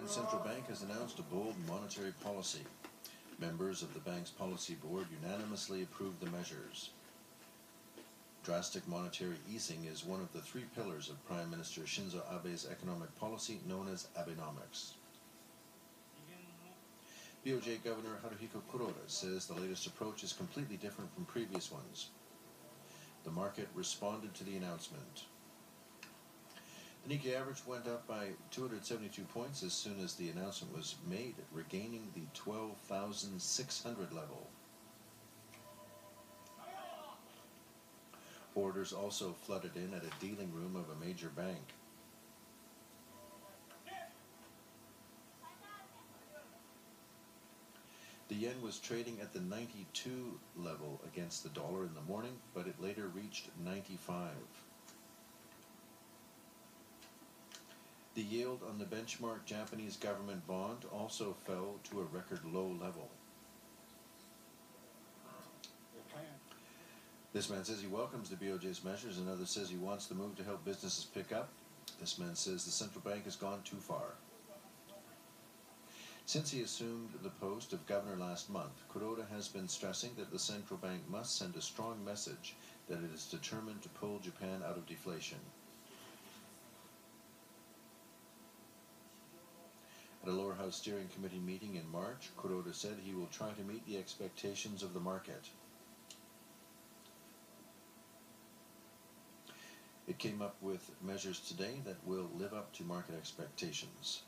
The central bank has announced a bold monetary policy. Members of the bank's policy board unanimously approved the measures. Drastic monetary easing is one of the three pillars of Prime Minister Shinzo Abe's economic policy known as Abenomics. BOJ Governor Haruhiko Kuroda says the latest approach is completely different from previous ones. The market responded to the announcement. The Nikkei average went up by 272 points as soon as the announcement was made, regaining the 12,600 level. Orders also flooded in at a dealing room of a major bank. The yen was trading at the 92 level against the dollar in the morning, but it later reached 95. The yield on the benchmark Japanese government bond also fell to a record low level. This man says he welcomes the BOJ's measures, another says he wants the move to help businesses pick up. This man says the central bank has gone too far. Since he assumed the post of governor last month, Kuroda has been stressing that the central bank must send a strong message that it is determined to pull Japan out of deflation. At a lower house steering committee meeting in March, Kuroda said he will try to meet the expectations of the market. It came up with measures today that will live up to market expectations.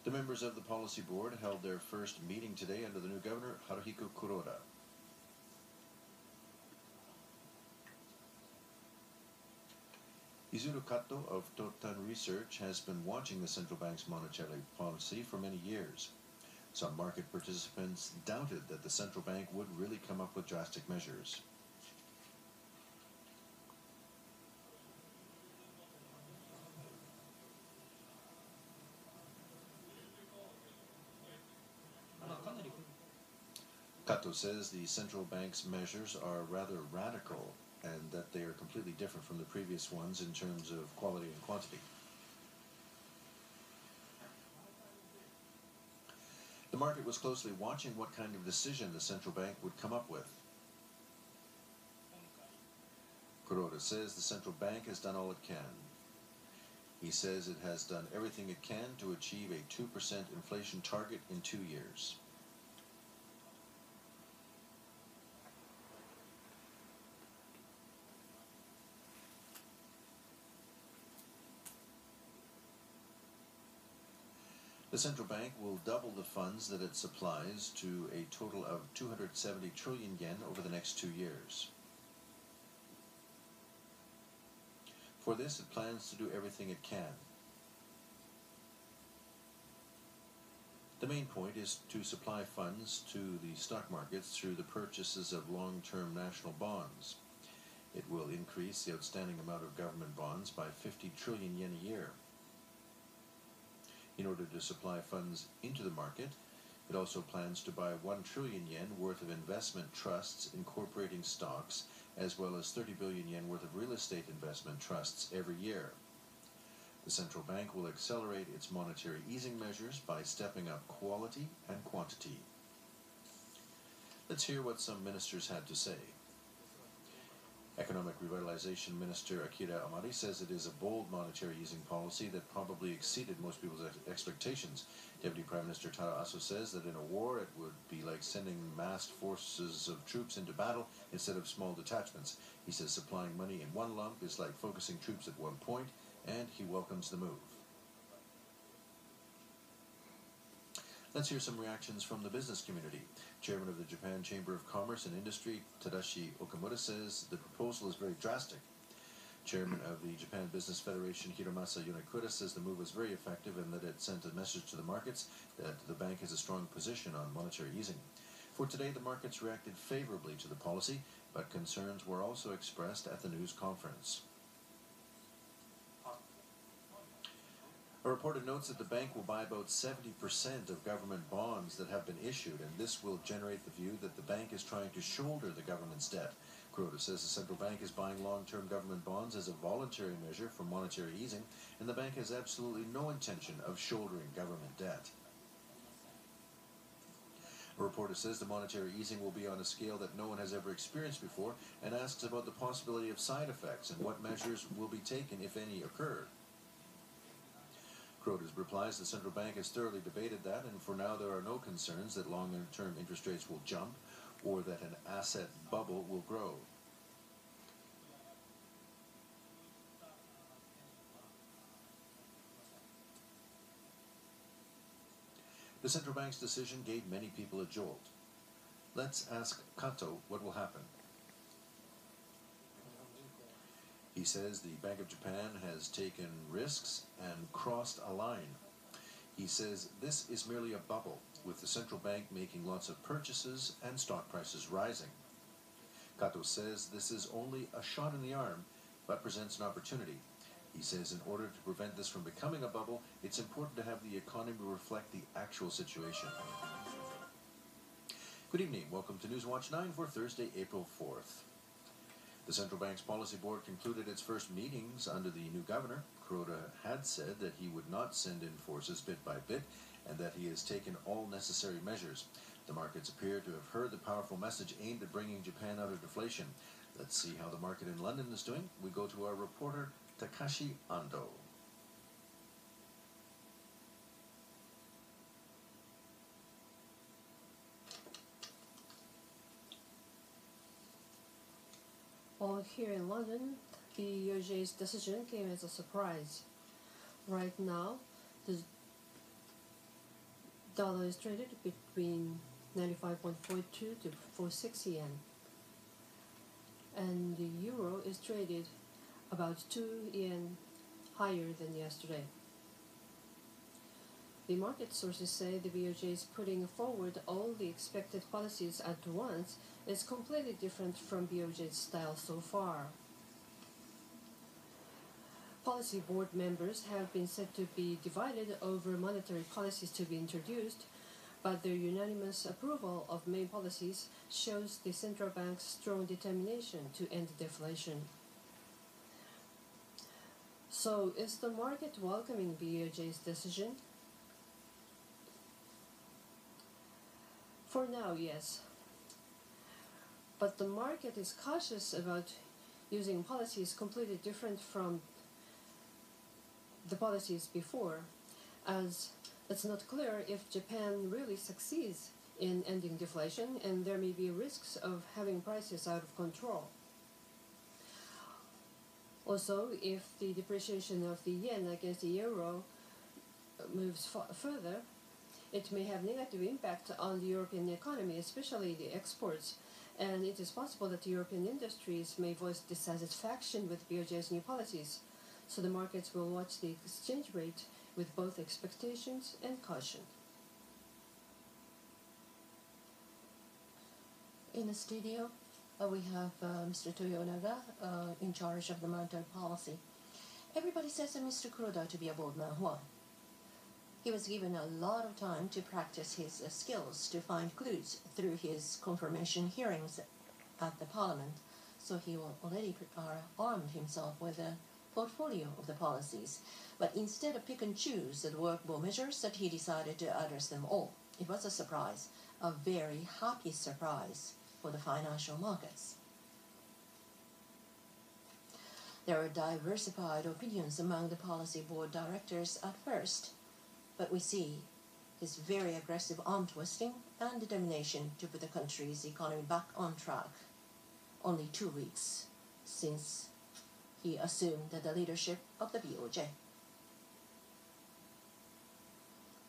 The members of the policy board held their first meeting today under the new governor, Haruhiko Kuroda. Izuru Kato of Totan Research has been watching the central bank's monetary policy for many years. Some market participants doubted that the central bank would really come up with drastic measures. Kato says the central bank's measures are rather radical and that they are completely different from the previous ones in terms of quality and quantity. The market was closely watching what kind of decision the central bank would come up with. Kuroda says the central bank has done all it can. He says it has done everything it can to achieve a 2% inflation target in 2 years. The central bank will double the funds that it supplies to a total of 270 trillion yen over the next 2 years. For this, it plans to do everything it can. The main point is to supply funds to the stock markets through the purchases of long-term national bonds. It will increase the outstanding amount of government bonds by 50 trillion yen a year. In order to supply funds into the market, it also plans to buy 1 trillion yen worth of investment trusts incorporating stocks, as well as 30 billion yen worth of real estate investment trusts every year. The central bank will accelerate its monetary easing measures by stepping up quality and quantity. Let's hear what some ministers had to say. Economic Revitalization Minister Akira Amari says it is a bold monetary easing policy that probably exceeded most people's expectations. Deputy Prime Minister Taro Aso says that in a war it would be like sending massed forces of troops into battle instead of small detachments. He says supplying money in one lump is like focusing troops at one point, and he welcomes the move. Let's hear some reactions from the business community. Chairman of the Japan Chamber of Commerce and Industry, Tadashi Okamura, says the proposal is very drastic. Chairman of the Japan Business Federation, Hiromasa Yonekura, says the move was very effective and that it sent a message to the markets that the bank has a strong position on monetary easing. For today, the markets reacted favorably to the policy, but concerns were also expressed at the news conference. A reporter notes that the bank will buy about 70% of government bonds that have been issued, and this will generate the view that the bank is trying to shoulder the government's debt. Kuroda says the central bank is buying long-term government bonds as a voluntary measure for monetary easing, and the bank has absolutely no intention of shouldering government debt. A reporter says the monetary easing will be on a scale that no one has ever experienced before, and asks about the possibility of side effects and what measures will be taken, if any, occur. Kuroda replies the central bank has thoroughly debated that, and for now there are no concerns that long-term interest rates will jump or that an asset bubble will grow. The central bank's decision gave many people a jolt. Let's ask Kato what will happen. He says the Bank of Japan has taken risks and crossed a line. He says this is merely a bubble, with the central bank making lots of purchases and stock prices rising. Kato says this is only a shot in the arm, but presents an opportunity. He says in order to prevent this from becoming a bubble, it's important to have the economy reflect the actual situation. Good evening. Welcome to Newswatch 9 for Thursday, April 4th. The Central Bank's Policy Board concluded its first meetings under the new governor. Kuroda had said that he would not send in forces bit by bit and that he has taken all necessary measures. The markets appear to have heard the powerful message aimed at bringing Japan out of deflation. Let's see how the market in London is doing. We go to our reporter, Takashi Ando. Well, here in London, the BOJ's decision came as a surprise. Right now, the dollar is traded between 95.42 to 46 yen, and the euro is traded about 2 yen higher than yesterday. The market sources say the BOJ is putting forward all the expected policies at once is completely different from BOJ's style so far. Policy board members have been said to be divided over monetary policies to be introduced, but their unanimous approval of main policies shows the central bank's strong determination to end deflation. So, is the market welcoming BOJ's decision? For now, yes. But the market is cautious about using policies completely different from the policies before, as it's not clear if Japan really succeeds in ending deflation, and there may be risks of having prices out of control. Also, if the depreciation of the yen against the euro moves further, it may have negative impact on the European economy, especially the exports, and it is possible that European industries may voice dissatisfaction with BOJ's new policies, so the markets will watch the exchange rate with both expectations and caution. In the studio, we have Mr. Toyonaga in charge of the monetary policy. Everybody says that Mr. Kuroda to be a bold man. Why? He was given a lot of time to practice his skills to find clues through his confirmation hearings at the parliament, so he already armed himself with a portfolio of the policies. But instead of pick and choose the workable measures, that he decided to address them all. It was a surprise, a very happy surprise for the financial markets. There are diversified opinions among the policy board directors at first, but we see his very aggressive arm twisting and determination to put the country's economy back on track. Only 2 weeks since he assumed the leadership of the BOJ.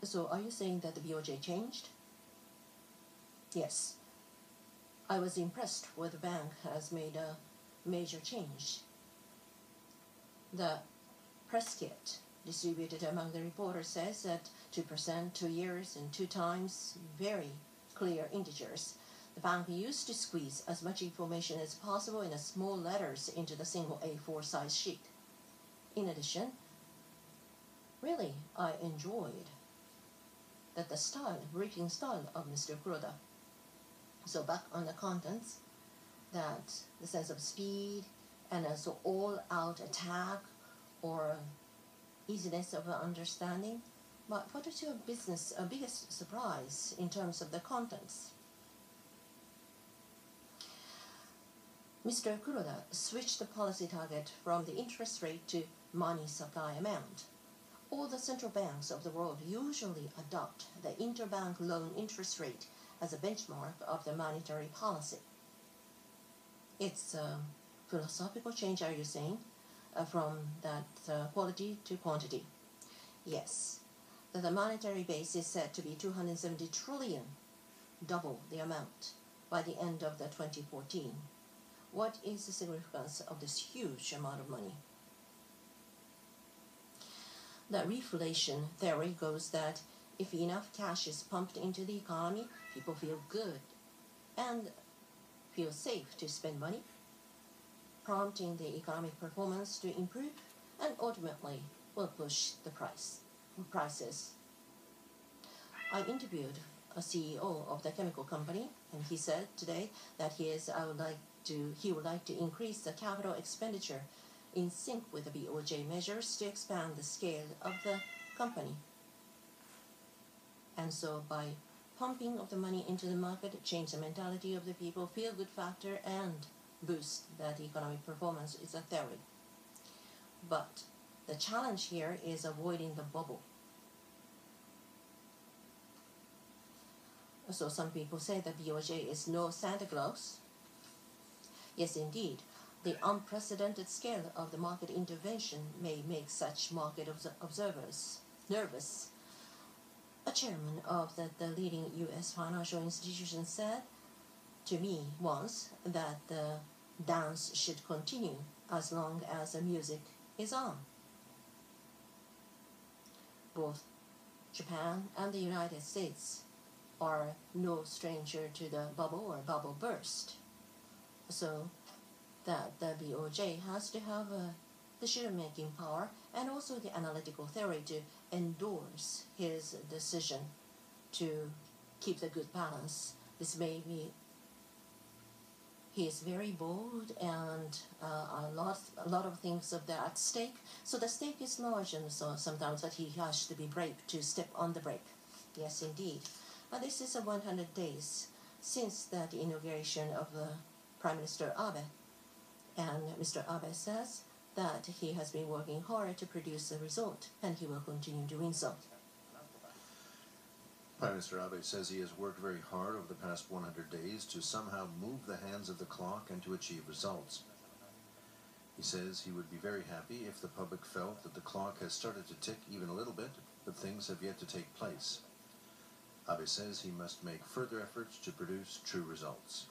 So are you saying that the BOJ changed? Yes. I was impressed where the bank has made a major change. The press kit distributed among the reporters says that 2%, 2 years, and 2 times, very clear integers. The bank used to squeeze as much information as possible in small letters into the single A4 size sheet. In addition, really, I enjoyed that the briefing style of Mr. Kuroda. So back on the contents, that the sense of speed and also all-out attack or easiness of understanding. But what is your biggest surprise in terms of the contents? Mr. Kuroda switched the policy target from the interest rate to money supply amount. All the central banks of the world usually adopt the interbank loan interest rate as a benchmark of the monetary policy. It's a philosophical change, are you saying, from that quality to quantity? Yes. The monetary base is said to be 270 trillion, double the amount, by the end of the 2014. What is the significance of this huge amount of money? The reflation theory goes that if enough cash is pumped into the economy, people feel good and feel safe to spend money, prompting the economic performance to improve and ultimately will push the prices. I interviewed a CEO of the chemical company, and he said today that he would like to increase the capital expenditure in sync with the BOJ measures to expand the scale of the company. And so by pumping of the money into the market, change the mentality of the people, feel-good factor, and boost that economic performance is a theory. But the challenge here is avoiding the bubble. So some people say that BOJ is no Santa Claus. Yes, indeed. The unprecedented scale of the market intervention may make such market observers nervous. A chairman of the leading U.S. financial institution said to me once that the dance should continue as long as the music is on. Both Japan and the United States are no stranger to the bubble or bubble burst. So that the BOJ has to have a decision-making power and also the analytical theory to endorse his decision to keep the good balance. This may be, he is very bold and a lot of things are there at stake. So the stake is large, and so sometimes that he has to be brave to step on the brake. Yes, indeed. This is 100 days since that inauguration of the Prime Minister Abe. And Mr. Abe says that he has been working hard to produce a result, and he will continue doing so. Prime Minister Abe says he has worked very hard over the past 100 days to somehow move the hands of the clock and to achieve results. He says he would be very happy if the public felt that the clock has started to tick even a little bit, but things have yet to take place. Abe says he must make further efforts to produce true results.